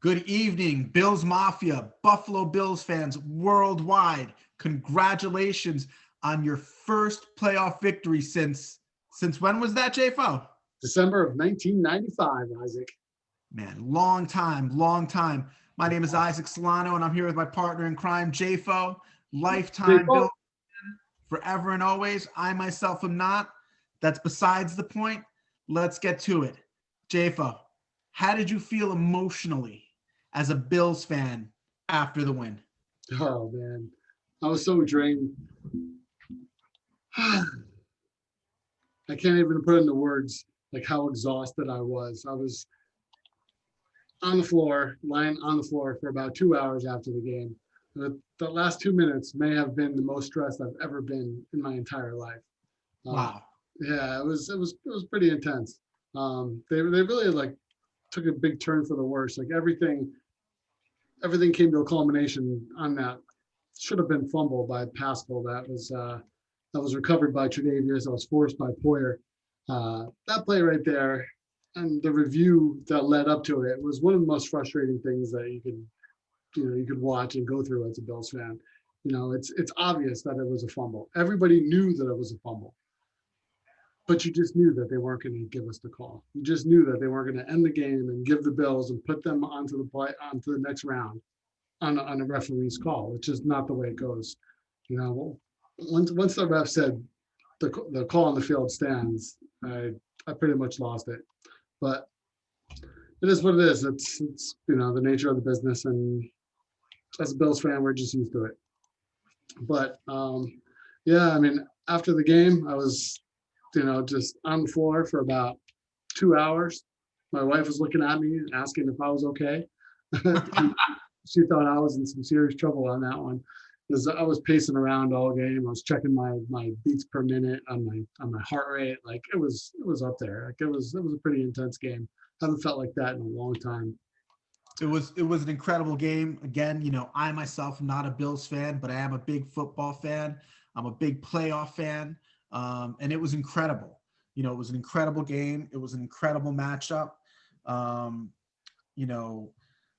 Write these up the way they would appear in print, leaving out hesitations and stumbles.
Good evening, Bills Mafia, Buffalo Bills fans worldwide. Congratulations on your first playoff victory since when was that, JFO? December of 1995, Isaac. Man, long time, long time. My name is Isaac Solano, and I'm here with my partner in crime, JFO, lifetime Bill, forever and always. I myself am not. That's besides the point. Let's get to it. JFO, how did you feel emotionally as a Bills fan after the win? Oh, man. I was so drained. I can't even put into words like how exhausted I was. I was on the floor, lying on the floor for about 2 hours after the game. The last 2 minutes may have been the most stressed I've ever been in my entire life. Uh, Wow. yeah, it was pretty intense. They really like took a big turn for the worse. Like everything came to a culmination on that should have been fumbled by Pascal. That was recovered by Tre'Davious. That was forced by Poyer. That play right there, and the review that led up to it was one of the most frustrating things that you could watch and go through as a Bills fan. It's obvious that it was a fumble. Everybody knew that it was a fumble, but you just knew that they weren't going to give us the call. You just knew that they weren't going to end the game and give the Bills and put them onto the next round on a referee's call. It's just not the way it goes. Once the ref said the call on the field stands, I pretty much lost it. But it is what it is. It's the nature of the business, and as a Bills fan, we're just used to it. But yeah, I mean, after the game, I was just on the floor for about 2 hours. My wife was looking at me asking if I was okay. She thought I was in some serious trouble on that one because I was pacing around all game. I was checking my beats per minute on my heart rate. Like it was up there. Like it was a pretty intense game. Haven't felt like that in a long time. It was an incredible game. Again, I myself am not a Bills fan, but I am a big football fan. I'm a big playoff fan. And it was incredible. It was an incredible game. It was an incredible matchup. Um,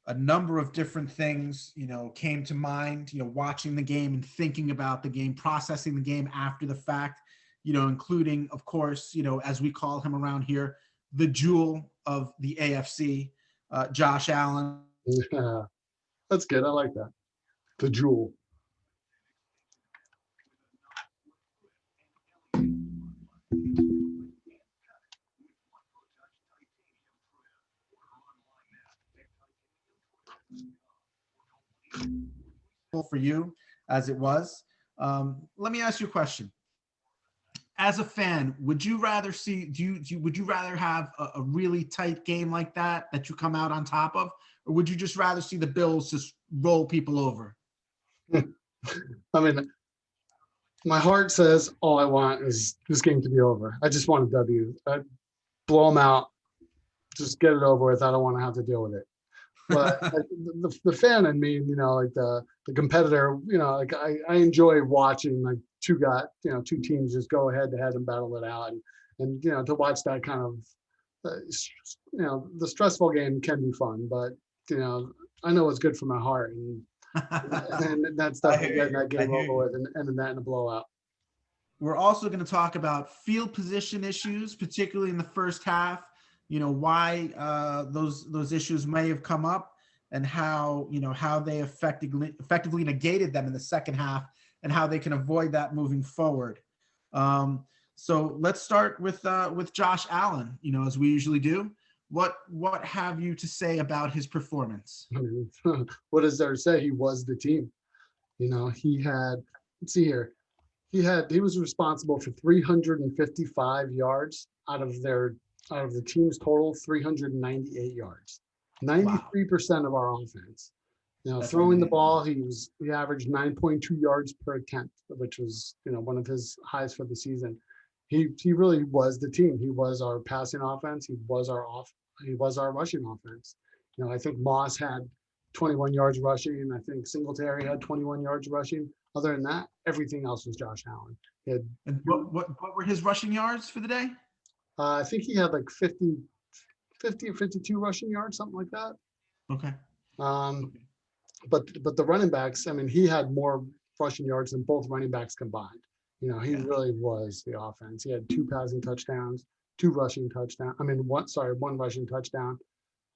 a number of different things, came to mind, watching the game and thinking about the game, processing the game after the fact, including, of course, as we call him around here, the jewel of the AFC, Josh Allen. Yeah, that's good. I like that. The jewel. For you as it was. Let me ask you a question. As a fan, would you rather see? Would you rather have a really tight game like that you come out on top of, or would you just rather see the Bills just roll people over? I mean, my heart says all I want is this game to be over. I just want a W. Blow them out. Just get it over with. I don't want to have to deal with it. But like, the fan in me, like the competitor, like I enjoy watching like two teams just go head to head and battle it out, and to watch that kind of, the stressful game can be fun, but I know it's good for my heart, and that's definitely getting that game over with and ending that in a blowout. We're also going to talk about field position issues, particularly in the first half. Why those issues may have come up, and how they effectively negated them in the second half, and how they can avoid that moving forward. So let's start with Josh Allen. As we usually do. What have you to say about his performance? I mean, what is there to say? He was the team. He had. Let's see here. He was responsible for 355 yards out of the team's total 398 yards. 93% of our offense. Throwing the ball, he averaged 9.2 yards per attempt, which was one of his highs for the season. He really was the team. He was our passing offense. He was our rushing offense. I think Moss had 21 yards rushing. I think Singletary had 21 yards rushing. Other than that, everything else was Josh Allen. And what were his rushing yards for the day? I think he had like 50 or 52 rushing yards, something like that. Okay. Um, but the running backs, I mean, he had more rushing yards than both running backs combined. He Yeah. really was the offense. He had two passing touchdowns, two rushing touchdowns. I mean, one rushing touchdown.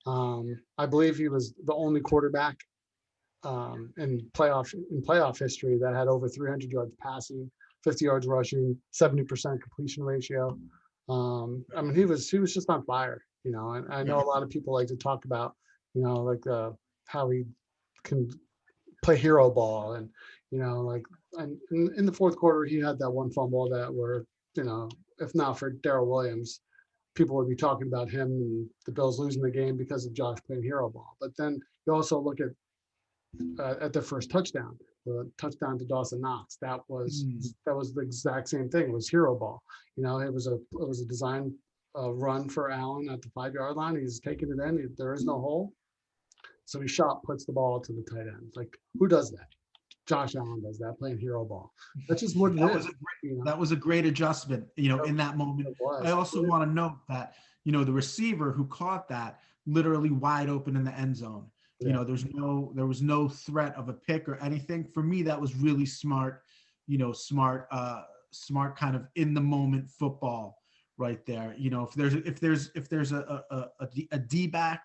I believe he was the only quarterback in playoff history that had over 300 yards passing, 50 yards rushing, 70% completion ratio. I mean, he was just on fire. And I know a Right. lot of people like to talk about, like how he can play hero ball, and like, and in the fourth quarter he had that one fumble that were, if not for Darrell Williams, people would be talking about him and the Bills losing the game because of Josh playing hero ball. But then you also look at the first touchdown, the touchdown to Dawson Knox. That was Mm. the exact same thing. It was hero ball. It was a design run for Allen at the 5 yard line. He's taking it in. There is no hole, so he puts the ball to the tight end. Like, who does that? Josh Allen does that, playing hero ball. That's just what it That was is. a that was a great adjustment, in that moment. It I was. also want to note that, the receiver who caught that literally wide open in the end zone. Yeah, There was no threat of a pick or anything. For me, that was really smart, smart kind of in the moment football right there. If there's a D back,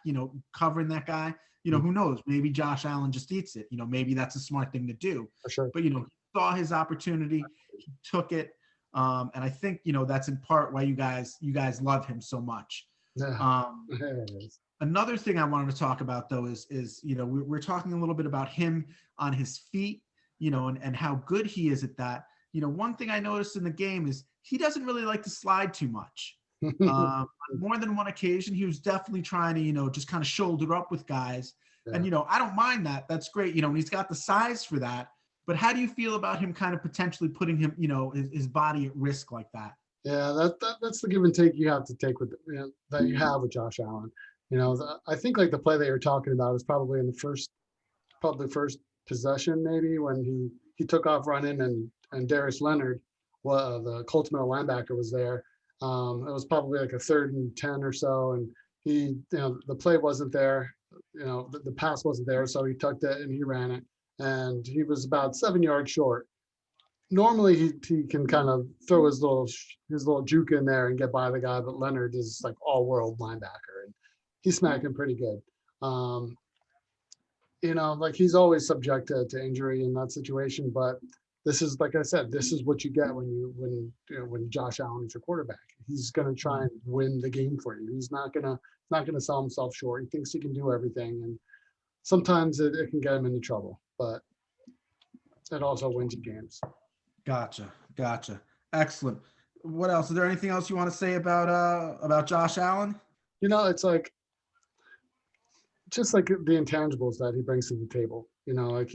covering that guy, who knows? Maybe Josh Allen just eats it. Maybe that's a smart thing to do. for sure. But he saw his opportunity, he took it, and I think that's in part why you guys love him so much. Yeah. Um, It is. Another thing I wanted to talk about though is we're talking a little bit about him on his feet, and how good he is at that. One thing I noticed in the game is he doesn't really like to slide too much. On more than one occasion, he was definitely trying to just kind of shoulder up with guys, and Yeah. I don't mind that. That's great. And he's got the size for that. But how do you feel about him kind of potentially putting him, his body at risk like that? Yeah, that's the give and take you have to take with that you have with Josh Allen. I think like the play that you're talking about is probably in the first possession, maybe when he took off running, and Darius Leonard, well, the Colts middle linebacker, was there. It was probably like a 3rd and 10 or so, and the play wasn't there. The pass wasn't there, so he tucked it and he ran it, and he was about 7 yards short. Normally he can kind of throw his little juke in there and get by the guy, but Leonard is like all world linebacker, and he smacked him pretty good. Um, like, he's always subject to injury in that situation, but this is, like I said, this is what you get when Josh Allen is your quarterback. He's going to try and win the game for you. He's not going to sell himself short. He thinks he can do everything, and sometimes it can get him into trouble, but it also wins you games. Gotcha. Excellent. What else? Is there anything else you want to say about Josh Allen? It's like, just like the intangibles that he brings to the table. Like,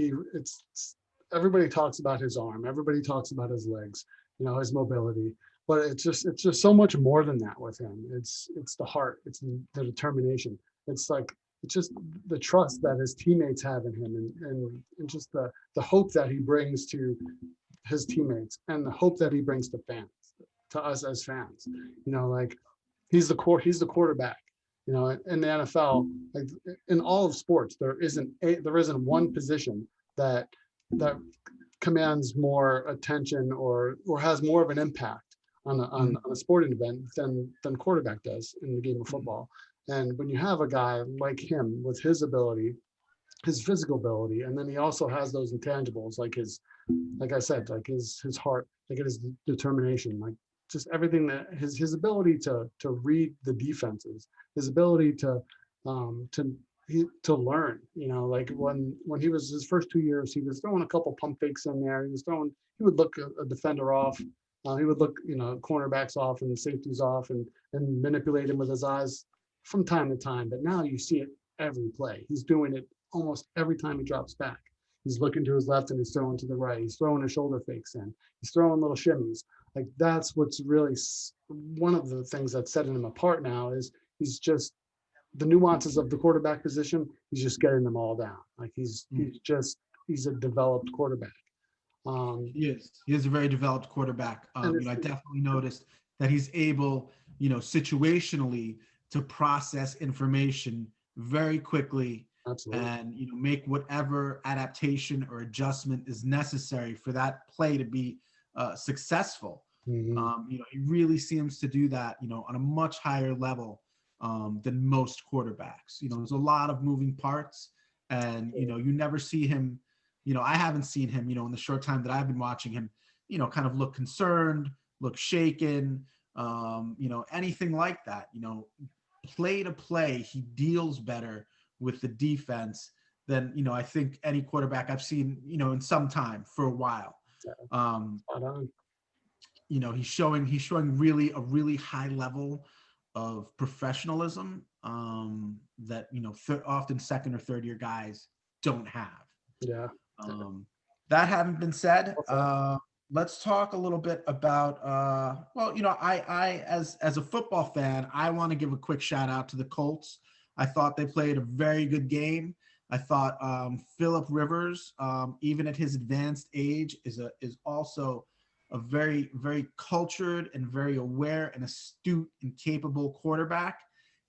everybody talks about his arm, everybody talks about his legs, his mobility, but it's just so much more than that with him. It's the heart, it's the determination. It's just the trust that his teammates have in him, and just the hope that he brings to his teammates, and the hope that he brings to us as fans. Like, he's the quarterback. In the NFL, like in all of sports, there isn't one position that commands more attention, or has more of an impact on a sporting event than quarterback does in the game of football. And when you have a guy like him with his ability, his physical ability, and then he also has those intangibles, like I said, like his heart, like his determination, like just everything, that his ability to read the defenses, his ability to learn. Like, when he was his first 2 years, he was throwing a couple pump fakes in there. He would look a defender off. He would look cornerbacks off and safeties off, and manipulate him with his eyes from time to time. But now you see it every play. He's doing it almost every time he drops back. He's looking to his left and he's throwing to the right. He's throwing his shoulder fakes in. He's throwing little shimmies. Like, that's what's really one of the things that's setting him apart now, is he's just the nuances of the quarterback position. He's just getting them all down. Like, he's a developed quarterback. He is a very developed quarterback. I definitely noticed that he's able, situationally, to process information very quickly, Absolutely. and make whatever adaptation or adjustment is necessary for that play to be successful. Hmm. He really seems to do that, on a much higher level than most quarterbacks. There's a lot of moving parts, and you never see him. I haven't seen him, in the short time that I've been watching him, kind of look concerned, look shaken, anything like that. Play to play, he deals better with the defense than I think any quarterback I've seen in some time for a while. Yeah, Um, spot on. he's showing really a really high level of professionalism that often second or third year guys don't have. Yeah. Um, that having been said, What's that? let's talk a little bit about well, I as a football fan, I want to give a quick shout out to the Colts. I thought they played a very good game. I thought Philip Rivers, even at his advanced age, is also a very, very cultured and very aware and astute and capable quarterback.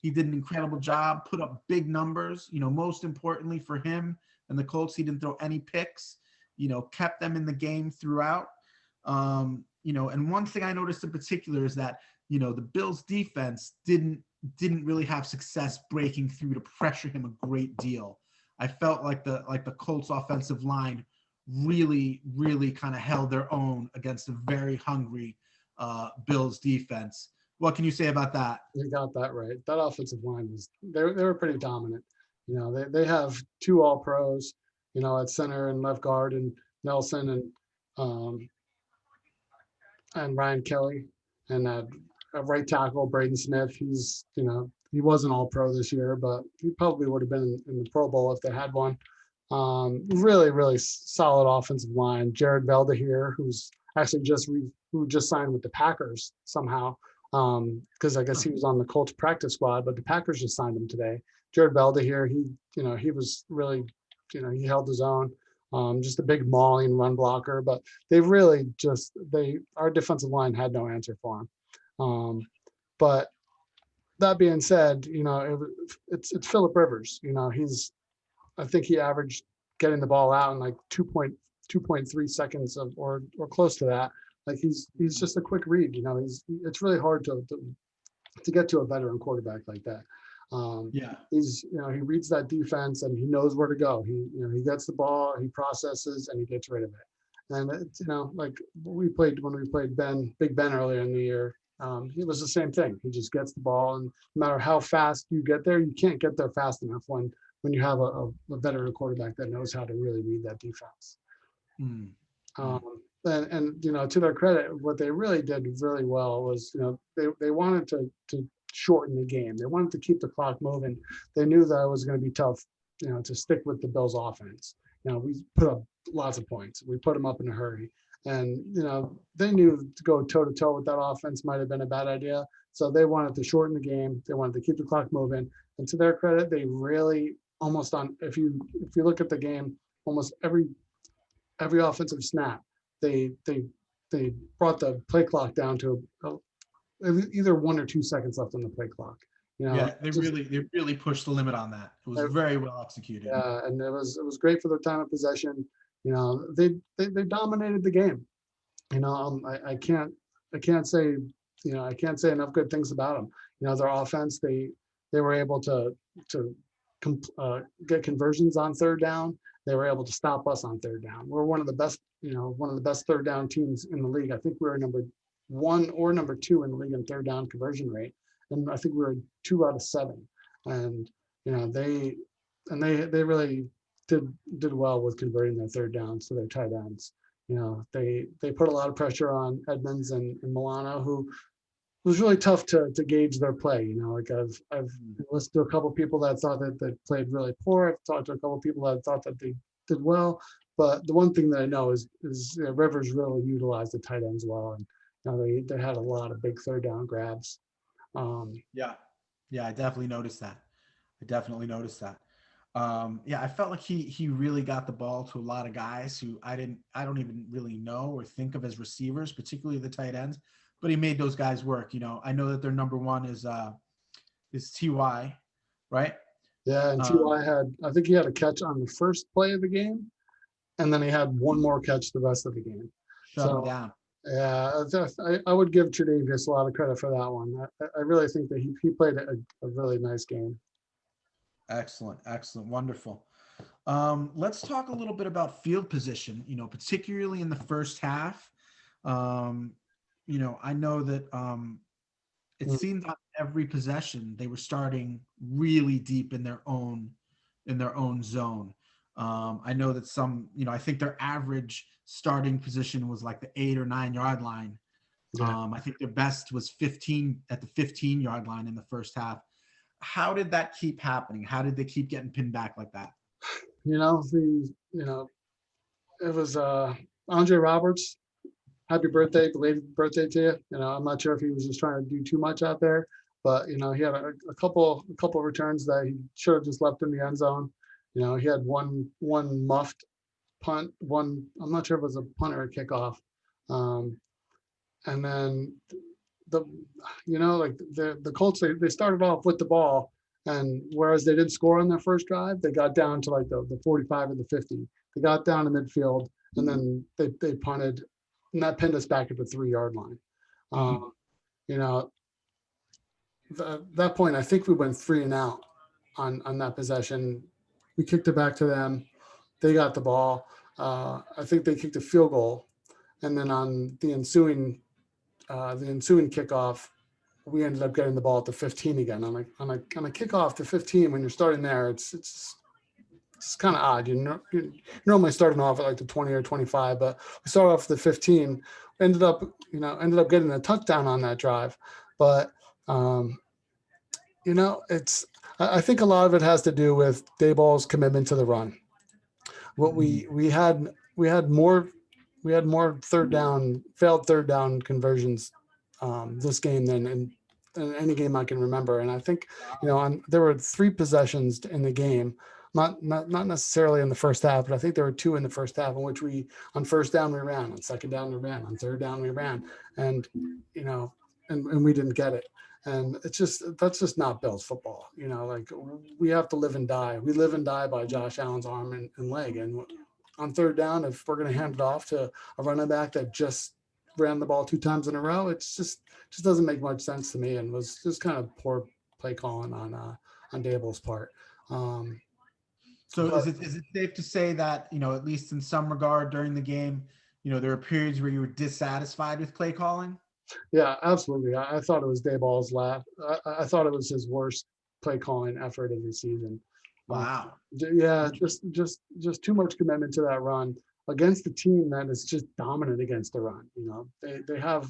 He did an incredible job, put up big numbers. Most importantly for him and the Colts, he didn't throw any picks. Kept them in the game throughout. And one thing I noticed in particular is that the Bills defense didn't really have success breaking through to pressure him a great deal. I felt like the Colts offensive line really, really kind of held their own against a very hungry Bills defense. What can you say about that? You got that right. That offensive line was they were pretty dominant. They have two all pros, at center and left guard, and Nelson um and Ryan Kelly, and at right tackle Braden Smith. He wasn't all pro this year, but he probably would have been in the Pro Bowl if they had one. Really, really solid offensive line. Jared Velda here, who's actually who just signed with the Packers somehow, because I guess he was on the Colts practice squad, but the Packers just signed him today. Jared Velda here, he was really, he held his own. Just a big mauling run blocker, but they really our defensive line had no answer for him. But that being said, it's Philip Rivers. I think he averaged getting the ball out in like 2.3 seconds or close to that. Like he's just a quick read. It's really hard to get to a veteran quarterback like that. Yeah. He reads that defense and he knows where to go. He gets the ball, he processes, and he gets rid of it. And it's, like when we played Big Ben earlier in the year, it was the same thing. He just gets the ball, and no matter how fast you get there, you can't get there fast enough when you have a veteran quarterback that knows how to really read that defense. Mm. And to their credit, what they really did really well was they wanted to shorten the game. They wanted to keep the clock moving. They knew that it was going to be tough, to stick with the Bills offense. We put up lots of points. We put them up in a hurry. And, they knew to go toe to toe with that offense might have been a bad idea. So they wanted to shorten the game. They wanted to keep the clock moving. And to their credit, they really if you look at the game, almost every offensive snap, they brought the play clock down to either 1 or 2 seconds left on the play clock. Yeah, they really pushed the limit on that. It was very well executed. Yeah, and it was great for their time of possession. They dominated the game. I can't say enough good things about them. Their offense, they were able to get conversions on third down. They were able to stop us on third down. We're one of the best third down teams in the league. I think we were number 1 or number 2 in the league in third down conversion rate, and I think we were 2 out of 7. And they really did well with converting their third downs to their tight ends. They put a lot of pressure on Edmonds and Milano, who was really tough to gauge their play. Like I've listened to a couple of people that thought that they played really poor. I've talked to a couple of people that thought that they did well. But the one thing that I know is Rivers really utilized the tight ends well, and they had a lot of big third down grabs. Yeah, I definitely noticed that. Yeah, I felt like he really got the ball to a lot of guys who I don't even really know or think of as receivers, particularly the tight ends, but he made those guys work. I know that their number one is Ty, right? Yeah, and Um, I think he had a catch on the first play of the game, and then he had one more catch the rest of the game. shut him So down. yeah, I would give Tre'Davious a lot of credit for that one. I really think that he played a really nice game. Excellent, excellent, wonderful. Let's talk a little bit about field position. Particularly in the first half. Um, I know that it Mm, seemed on every possession they were starting really deep in their own zone. I know that I think their average starting position was like the 8 or 9 yard line. yeah, I think their best was 15 at the 15-yard line in the first half. How did that keep happening? How did they keep getting pinned back like that? it was Andre Roberts. Happy birthday, belated birthday to you. I'm not sure if he was just trying to do too much out there, but he had a couple returns that he should have just left in the end zone. He had one muffed punt, one, I'm not sure if it was a punt or a kickoff. Um, and then the like the Colts, they started off with the ball, and whereas they didn't score on their first drive, they got down to like the 45 or the 50. They got down to midfield, and then they punted, and that pinned us back at the 3 yard line. Mhm. Um, you know, that point, I think we went 3 and out on that possession. We kicked it back to them. They got the ball. I think they kicked a field goal, and then on the ensuing kickoff, we ended up getting the ball at the 15 again. On a kickoff to 15, when you're starting there, it's kind of odd. You're normally starting off at like the 20 or 25, but we started off at the 15. Ended up getting a touchdown on that drive, but um, it's. I think a lot of it has to do with Dayball's commitment to the run. What Mhm. we had more failed third down conversions this game than any game I can remember. And I think there were 3 possessions in the game, not necessarily in the first half, but I think there were 2 in the first half in which on first down we ran, on second down we ran, on third down we ran, and you know and we didn't get it. And that's just not Bills football. Like, we have to live and die. We live and die by Josh Allen's arm and leg. And on third down, if we're going to hand it off to a running back that just ran the ball 2 times in a row, it's just doesn't make much sense to me, and was just kind of poor play calling on Dable's part. Um, So is but it is it safe to say that, at least in some regard during the game, there were periods where you were dissatisfied with play calling? yeah, absolutely. I thought it was Dayball's last. I thought it was his worst play calling effort of the season. Um, Wow. yeah, just too much commitment to that run against a team that is just dominant against the run. They have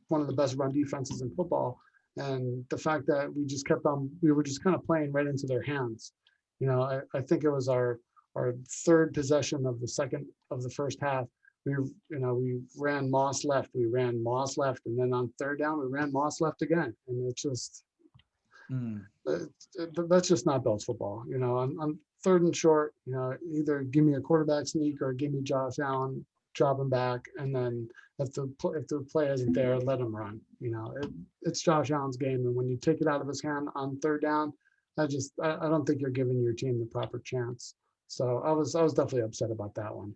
one of the best run defenses in football, and the fact that we were just kind of playing right into their hands. I think it was our third possession of the first half. We ran Moss left, and then on third down we ran Moss left again, and it just Mm. that's just not Bills football. On third and short, either give me a quarterback sneak or give me Josh Allen, drop him back, and then if the play isn't there, let him run. It's Josh Allen's game, and when you take it out of his hand on third down, I don't think you're giving your team the proper chance. So I was definitely upset about that one.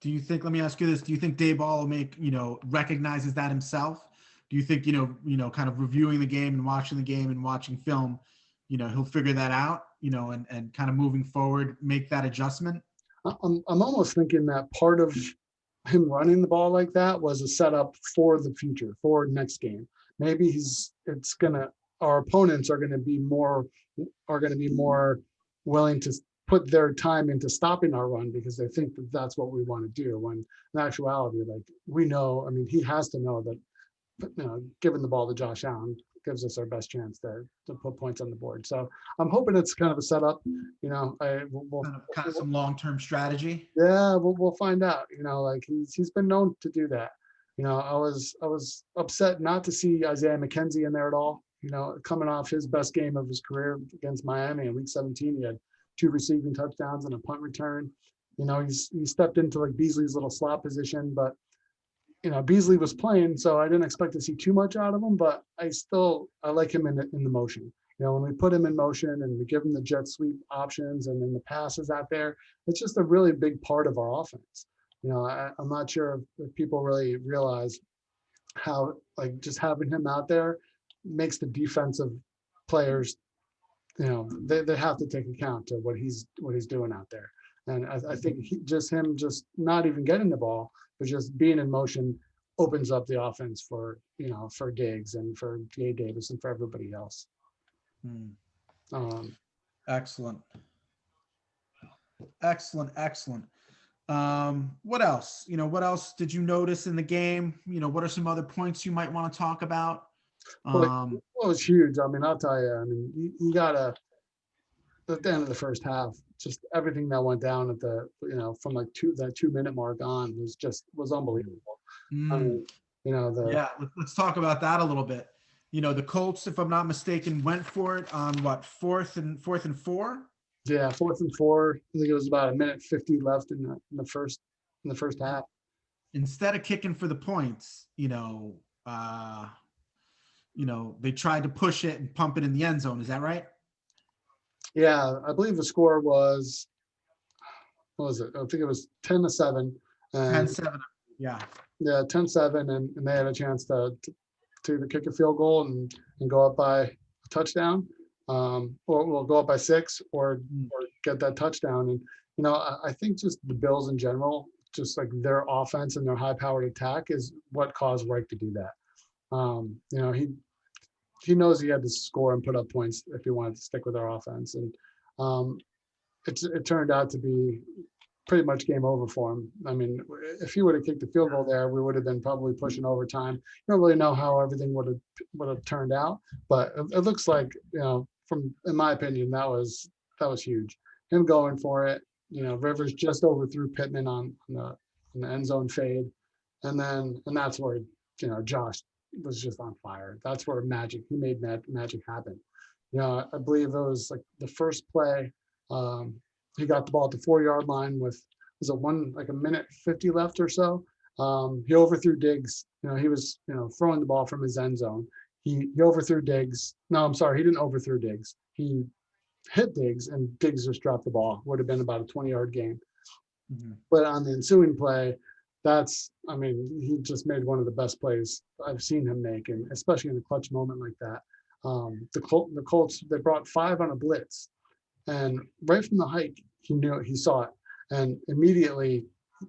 Let me ask you this, do you think Dayball recognizes that himself? Do you think, kind of reviewing the game and watching the game and watching film, he'll figure that out, and kind of moving forward, make that adjustment? I'm almost thinking that part of him running the ball like that was a setup for the future, for next game. Maybe our opponents are going to be more willing to put their time into stopping our run because they think that that's what we want to do. When in actuality, like, we know, I mean, he has to know that giving the ball to Josh Allen gives us our best chance to put points on the board. So I'm hoping it's kind of a setup. Kind of some long-term strategy. Yeah, we'll find out. Like, he's been known to do that. I was upset not to see Isaiah McKenzie in there at all. Coming off his best game of his career against Miami in Week 17, he had 2 receiving touchdowns and a punt return. He stepped into like Beasley's little slot position, but Beasley was playing, so I didn't expect to see too much out of him. But I like him in the motion. When we put him in motion and we give him the jet sweep options and then the passes out there, it's just a really big part of our offense. I'm not sure if people really realize how like just having him out there makes the defensive players, they have to take account to what he's doing out there. And I think him just not even getting the ball, but just being in motion opens up the offense for Diggs and for Jay Davis and for everybody else. Hmm. Um, Excellent. Excellent. Excellent. What else? What else did you notice in the game? What are some other points you might want to talk about? well, it Um, was huge. I mean, I'll tell you. I mean, you gotta at the end of the first half, just everything that went down at from like that 2 minute mark on was unbelievable. I mm, mean, the yeah, let's talk about that a little bit. The Colts, if I'm not mistaken, went for it on what, fourth and four? yeah, 4th and 4. I think it was about a minute 50 left in the first half. Instead of kicking for the points, they tried to push it and pump it in the end zone. Is that right? Yeah, I believe the score was, what was it? I think it was 10-7, and 10-7. Yeah. yeah, 10-7, and they had a chance to either kick a field goal and go up by a touchdown, or we'll go up by 6 or get that touchdown. And I think just the Bills in general, just like their offense and their high-powered attack is what caused Reich to do that. He knows he had to score and put up points if he wanted to stick with our offense, and um, it turned out to be pretty much game over for him. I mean, if he would have kicked the field goal there, we would have been probably pushing overtime. You don't really know how everything would have turned out, but it looks like, from in my opinion, that was huge. Him going for it. Rivers just overthrew Pittman on the end zone fade, and that's where Josh was just on fire. That's where he made magic happen. I believe it was like the first play. Um, he got the ball at the 4-yard line with, was it like a minute 50 left or so. He overthrew Diggs. He was throwing the ball from his end zone. He overthrew Diggs. No, I'm sorry, he didn't overthrow Diggs. He hit Diggs, and Diggs just dropped the ball. Would have been about a 20-yard gain. Mm-hmm. But on the ensuing play, I mean, he just made one of the best plays I've seen him make, and especially in a clutch moment like that. The Colts, they brought 5 on a blitz, and right from the hike, he saw it, and immediately,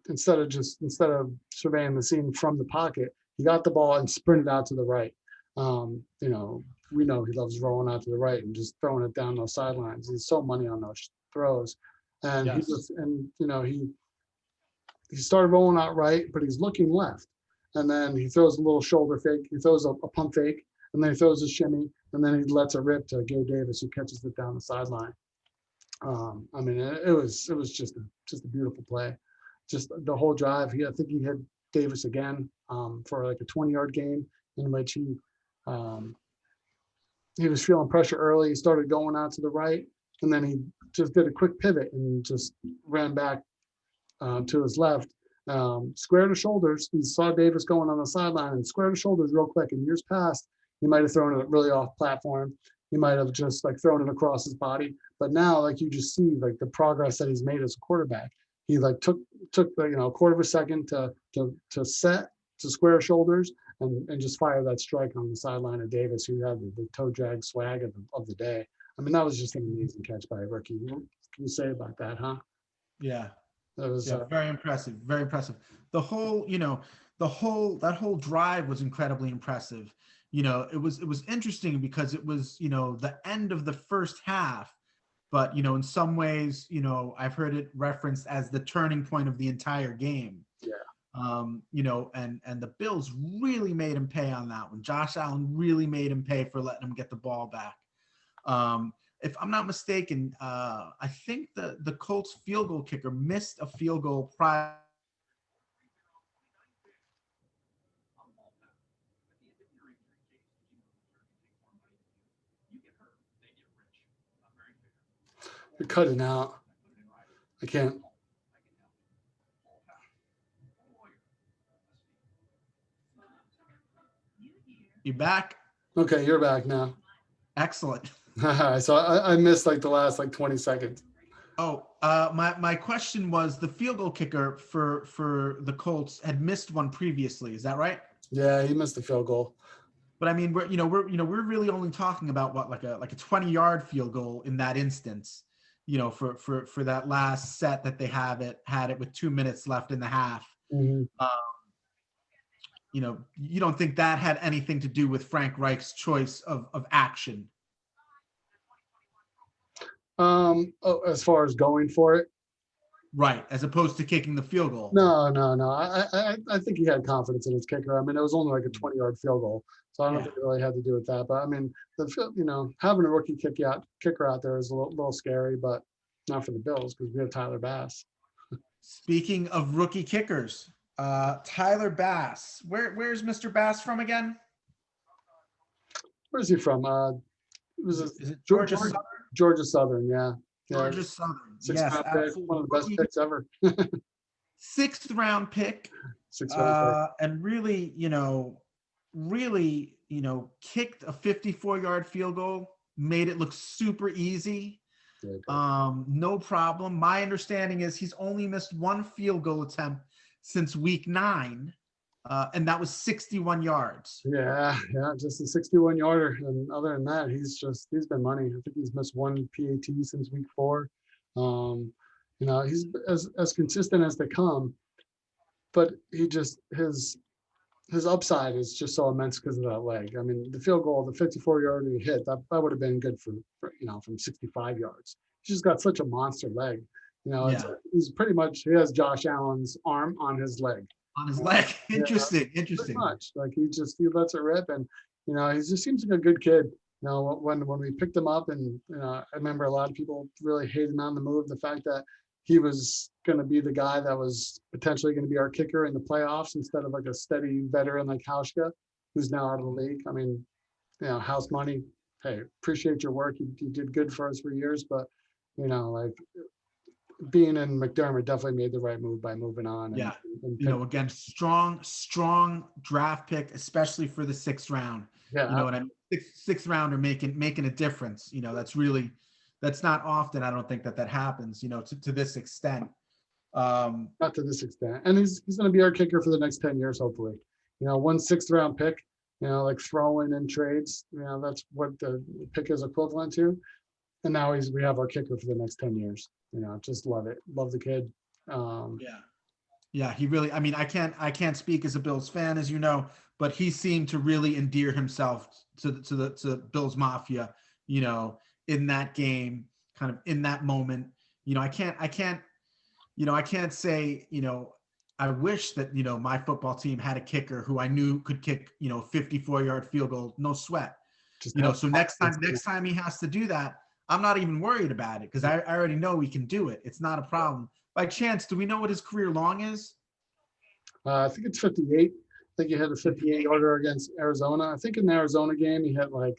instead of surveying the scene from the pocket, he got the ball and sprinted out to the right. We know he loves rolling out to the right and just throwing it down those sidelines. He's so money on those throws, and Yes. he started rolling out right, but he's looking left. And then he throws a little shoulder fake. He throws a pump fake, and then he throws a shimmy, and then he lets it rip to Gabe Davis, who catches it down the sideline. I mean, it was just a beautiful play. Just the whole drive. I think he hit Davis again for like a 20-yard gain, in which he was feeling pressure early. He started going out to the right, and then he just did a quick pivot and just ran back to his left, square to shoulders. He saw Davis going on the sideline and square to shoulders real quick. In years past, he might have thrown it really off platform. He might have just like thrown it across his body. But now, like, you just see like the progress that he's made as a quarterback. He like took a quarter of a second to set to square shoulders and just fire that strike on the sideline of Davis, who had the toe drag swag of the day. I mean, that was just an amazing catch by a rookie. What can you say about that, huh? Yeah. That was Yeah. Very impressive. Very impressive. That whole drive was incredibly impressive. It was interesting because it was, the end of the first half, but, in some ways, I've heard it referenced as the turning point of the entire game. yeah. And the Bills really made him pay on that one. Josh Allen really made him pay for letting him get the ball back. If I'm not mistaken, I think the Colts field goal kicker missed a field goal prior. You're cutting out. I can't. You back? Okay, you're back now. Excellent. So I missed like the last like 20 seconds. Oh, my question was the field goal kicker for the Colts had missed one previously. Is that right? Yeah, he missed the field goal. But I mean, we're really only talking about what like a 20-yard field goal in that instance. For that last set that they had it with 2 minutes left in the half. Mhm. Um, you don't think that had anything to do with Frank Reich's choice of action, As far as going for it, right? As opposed to kicking the field goal. no, no, no. I think he had confidence in his kicker. I mean, it was only like a 20-yard field goal, so I don't Yeah. think it really had to do with that. But I mean, having a rookie kicker out there is a little scary, but not for the Bills because we have Tyler Bass. Speaking of rookie kickers, Tyler Bass. Where's Mr. Bass from again? Where's he from? Was it Is it Georgia, Georgia Southern? Georgia Southern? Yeah, yeah. Georgia Southern. Sixth Yes, round pick, absolutely. one of the best Rookie, picks ever. sixth round pick. Sixth round pick. And really, kicked a 54-yard field goal, made it look super easy. No problem. My understanding is he's only missed one field goal attempt since week 9, and that was 61 yards. Yeah, just a 61-yarder, and other than that, he's been money. I think he's missed one PAT since week 4. He's as consistent as they come, but his upside is just so immense because of that leg. I mean, the field goal, the 54-yarder he hit, that would have been good for from 65 yards. He's just got such a monster leg. He's pretty much, he has Josh Allen's arm on his leg. On his leg. Interesting. Pretty much. Like he lets it rip, and he just seems like a good kid. When we picked him up, and I remember a lot of people really hating on the move, the fact that he was going to be the guy that was potentially going to be our kicker in the playoffs instead of like a steady veteran like Hauschka, who's now out of the league. I mean, house money. Hey, appreciate your work. You did good for us for years, but like being in McDermott definitely made the right move by moving on. Again, strong draft pick, especially for the 6th round. Yeah. You know what I mean? Sixth rounder making a difference. That's not often. I don't think that happens, to this extent. Not to this extent. And he's going to be our kicker for the next 10 years, hopefully. 1 6th round pick, like throwing in trades, that's what the pick is equivalent to. And now we have our kicker for the next 10 years. Just love it. Love the kid. Yeah, he really, I mean, I can't speak as a Bills fan, as you know, but he seemed to really endear himself to Bills Mafia, in that game, kind of in that moment. I can't say, I wish that, my football team had a kicker who I knew could kick, 54-yard field goal, no sweat. So next time he has to do that, I'm not even worried about it because I already know we can do it. It's not a problem. By chance, do we know what his career long is? I think it's 58. I think he had a 58-yarder against Arizona. I think in the Arizona game, he had I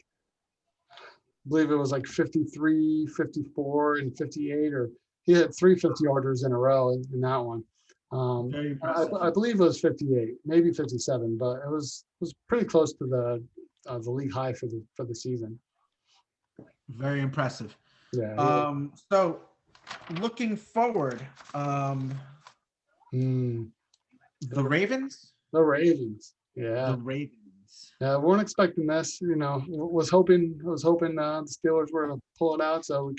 believe it was 53, 54, and 58, or he had 3 50-yarders in a row in that one. Very impressive. I believe it was 58, maybe 57, but it was pretty close to the league high for the season. Very impressive. Yeah. So looking forward, the Ravens? The Ravens. Yeah. The Ravens. Yeah, we weren't expecting this. Was hoping the Steelers were to pull it out so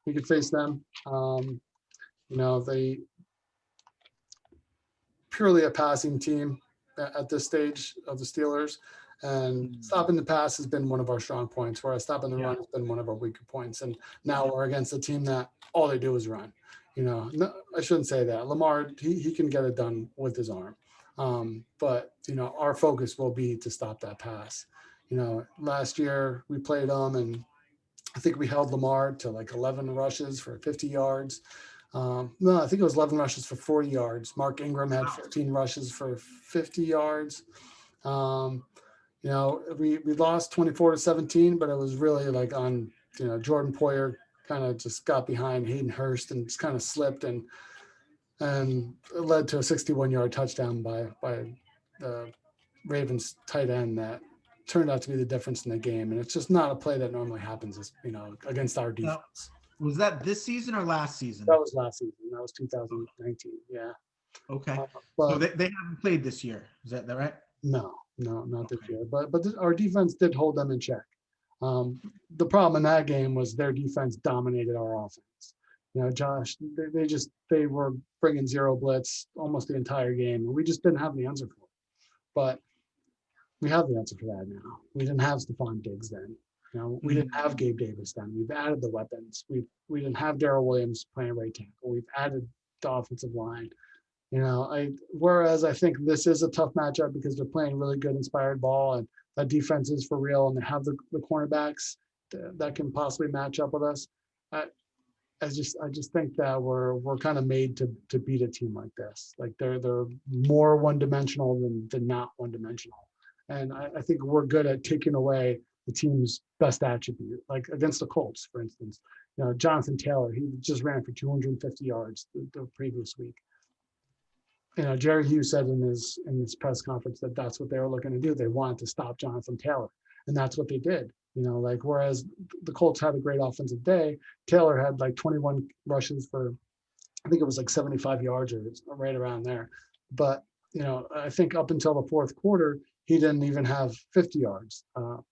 we could face them. They purely a passing team at this stage of the Steelers, and stopping the pass has been one of our strong points, whereas stopping the run has been one of our weaker points. And now we're against a team that all they do is run. No, I shouldn't say that. Lamar, he can get it done with his arm. But our focus will be to stop that pass. Last year we played them, and I think we held Lamar to 11 rushes for 50 yards. No, I think it was 11 rushes for 40 yards. Mark Ingram had 15 rushes for 50 yards. We lost 24-17, but it was really on, Jordan Poyer kind of just got behind Hayden Hurst and just kind of slipped, and it led to a 61-yard touchdown by the Ravens tight end that turned out to be the difference in the game. And it's just not a play that normally happens, against our Now, defense. was that this season or last That season? was last season. That was 2019. Yeah. Okay. So But they haven't played this year. Is that right? no, not this Okay. year. But our defense did hold them in check. The problem in that game was their defense dominated our offense. Josh, they were bringing zero blitz almost the entire game, and we just didn't have the answer for it. But we have the answer for that now. We didn't have Stephon Diggs then. We didn't have Gabe Davis then. We've added the weapons. We didn't have Darrell Williams playing right tackle. We've added the offensive line. Whereas I think this is a tough matchup because they're playing really good inspired ball and that defense is for real and they have the cornerbacks that can possibly match up with us. I just think that we're kind of made to beat a team like this. Like they're more one dimensional than not one dimensional. And I think we're good at taking away the team's best attribute, like against the Colts, for instance. Jonathan Taylor, he just ran for 250 yards the previous week. Jerry Hughes said in his press conference that that's what they were looking to do. They wanted to stop Jonathan Taylor, and that's what they did. Whereas the Colts had a great offensive day, Taylor had like 21 rushes for, I think it was like 75 yards or right around there. But I think up until the fourth quarter, he didn't even have 50 yards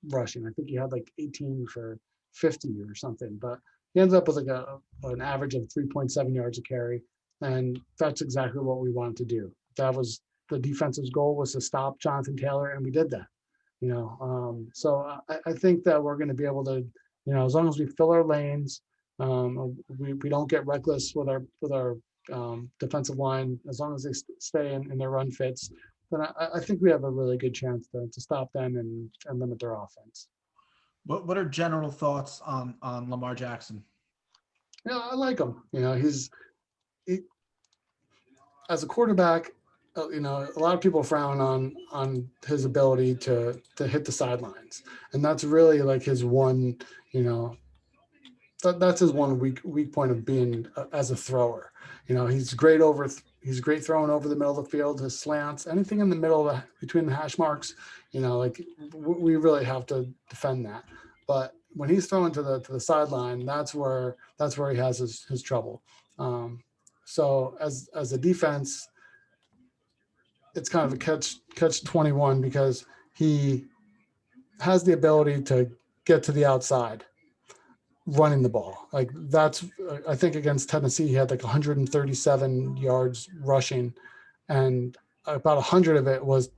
rushing. I think he had like 18 for 50 or something. But he ends up with like an average of 3.7 yards a carry. And that's exactly what we wanted to do. That was the defense's goal, was to stop Jonathan Taylor, and we did that. So I think that we're going to be able to, as long as we fill our lanes, we don't get reckless with our defensive line, as long as they stay in their run fits, then I think we have a really good chance to stop them and limit their offense. What are general thoughts on Lamar Jackson? I like him. He, as a quarterback, a lot of people frown on his ability to hit the sidelines, and that's really like his one, that's his one weak point of being as a thrower. He's great throwing over the middle of the field, his slants, anything in the middle between the hash marks. We really have to defend that. But when he's throwing to the sideline, that's where he has his trouble. So as a defense, it's kind of a catch 21 because he has the ability to get to the outside running the ball. Like that's, I think against Tennessee, he had like 137 yards rushing and about 100 of it was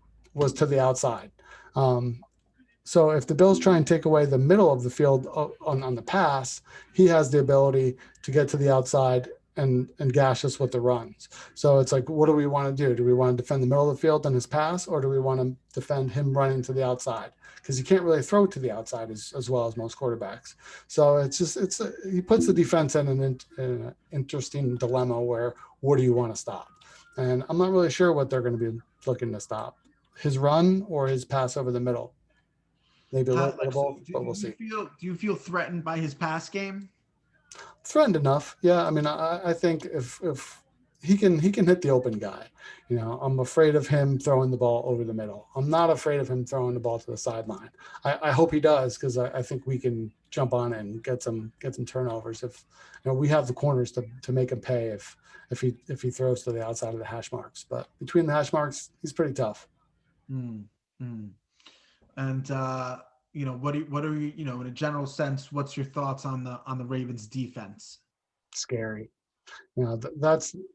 to the outside. So if the Bills try and take away the middle of the field on the pass, he has the ability to get to the outside and gash us with the runs. So it's like, what do we want to do? Do we want to defend the middle of the field on his pass, or do we want to defend him running to the outside? Because he can't really throw to the outside as well as most quarterbacks. So he puts the defense in an interesting dilemma where, what do you want to stop? And I'm not really sure what they're going to be looking to stop, his run or his pass over the middle. Maybe a little bit of both, but we'll see. Do you feel threatened by his pass game? Threatened enough, yeah. I mean, I think if he can hit the open guy, I'm afraid of him throwing the ball over the middle. I'm not afraid of him throwing the ball to the sideline. I hope he does, because I think we can jump on it and get some turnovers. If we have the corners to make him pay if he throws to the outside of the hash marks. But between the hash marks, he's pretty tough. And what are you, in a general sense, what's your thoughts on the Ravens defense? Scary.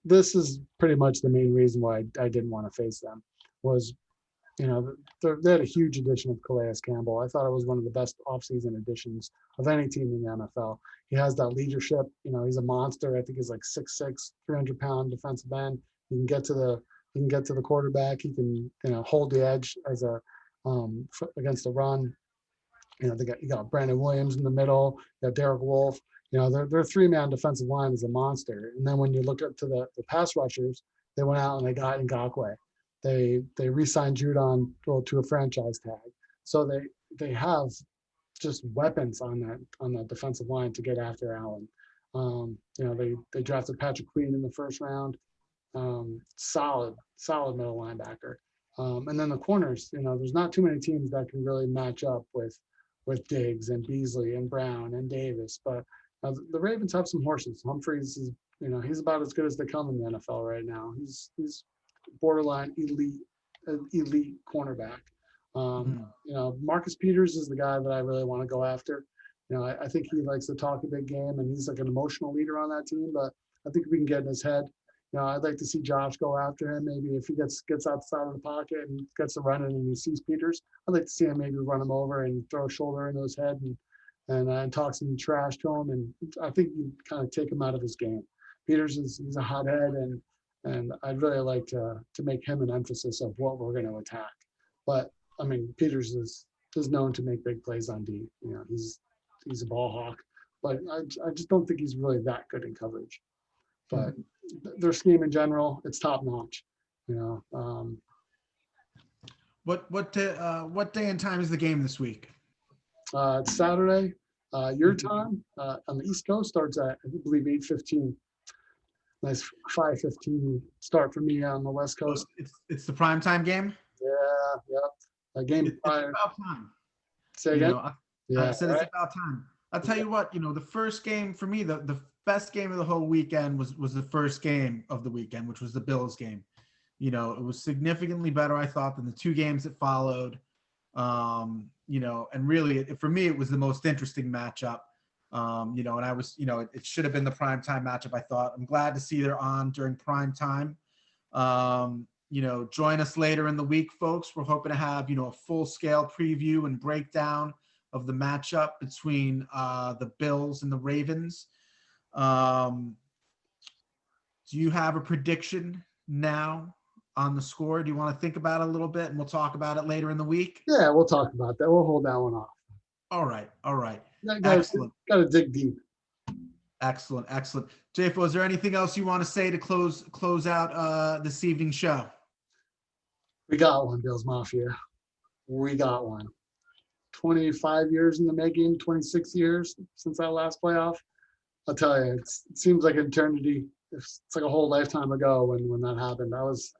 This is pretty much the main reason why I didn't want to face them, was, they had a huge addition of Calais Campbell. I thought it was one of the best offseason additions of any team in the NFL. He has that leadership. He's a monster. I think he's like 6'6", 300-pound defensive end. He can get to the quarterback. He can, hold the edge as against the run. You got Brandon Williams in the middle. You got Derek Wolfe. Their three-man defensive line is a monster. And then when you look up to the pass rushers, they went out and they got Ngakoue. They re-signed Judon to a franchise tag. So they have just weapons on that defensive line to get after Allen. They drafted Patrick Queen in the first round. Solid middle linebacker. And then the corners, there's not too many teams that can really match up with Diggs and Beasley and Brown and Davis. But the Ravens have some horses. Humphreys is, he's about as good as they come in the NFL right now. He's borderline elite cornerback. Marcus Peters is the guy that I really want to go after. I think he likes to talk a big game, and he's like an emotional leader on that team. But I think we can get in his head. I'd like to see Josh go after him. Maybe if he gets outside of the pocket and gets a run in and he sees Peters, I'd like to see him maybe run him over and throw a shoulder into his head and talk some trash to him. And I think you kind of take him out of his game. Peters he's a hothead, and I'd really like to make him an emphasis of what we're going to attack. But I mean, Peters is known to make big plays on D. He's a ball hawk, but I just don't think he's really that good in coverage. But their scheme in general, it's top notch. What day and time is the game this week? It's Saturday. Your time on the East Coast starts at, I believe, 8:15. Nice 5:15 start for me on the West Coast. It's the primetime game. Yeah. A game. It's about time. Say again. I said it's about time. I'll tell you what. The first game for me, the best game of the whole weekend was the first game of the weekend, which was the Bills game. It was significantly better, I thought, than the two games that followed. And really, for me, it was the most interesting matchup. And I was, it should have been the primetime matchup, I thought. I'm glad to see they're on during prime time. Join us later in the week, folks. We're hoping to have, a full-scale preview and breakdown of the matchup between the Bills and the Ravens. Do you have a prediction now on the score? Do you want to think about it a little bit, and we'll talk about it later in the week? Yeah, we'll talk about that. We'll hold that one off. All right. Excellent. Got to dig deep. Excellent. JFO, is there anything else you want to say to close out this evening's show? We got one, Bills Mafia. We got one. 25 years in the making, 26 years since that last playoff. I'll tell you, it seems like an eternity. It's like a whole lifetime ago when that happened. I was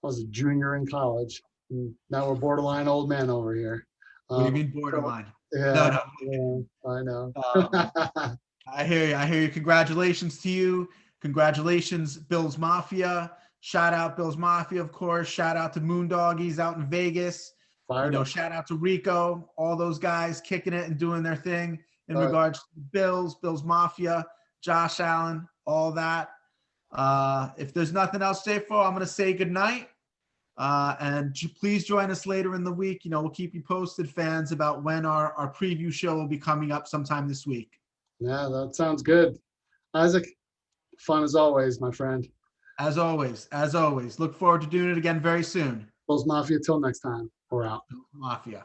a junior in college. And now we're borderline old men over here. What do you mean borderline? Yeah, I know. I hear you. Congratulations to you. Congratulations, Bills Mafia. Shout out Bills Mafia, of course. Shout out to Moondoggies out in Vegas. Shout out to Rico. All those guys kicking it and doing their thing in regards to Bills Mafia, Josh Allen, all that. If there's nothing else, JFO, I'm going to say goodnight. And please join us later in the week. We'll keep you posted, fans, about when our preview show will be coming up sometime this week. Yeah, that sounds good. Isaac, fun as always, my friend. As always. Look forward to doing it again very soon. Bills Mafia, till next time. We're out. Bills Mafia.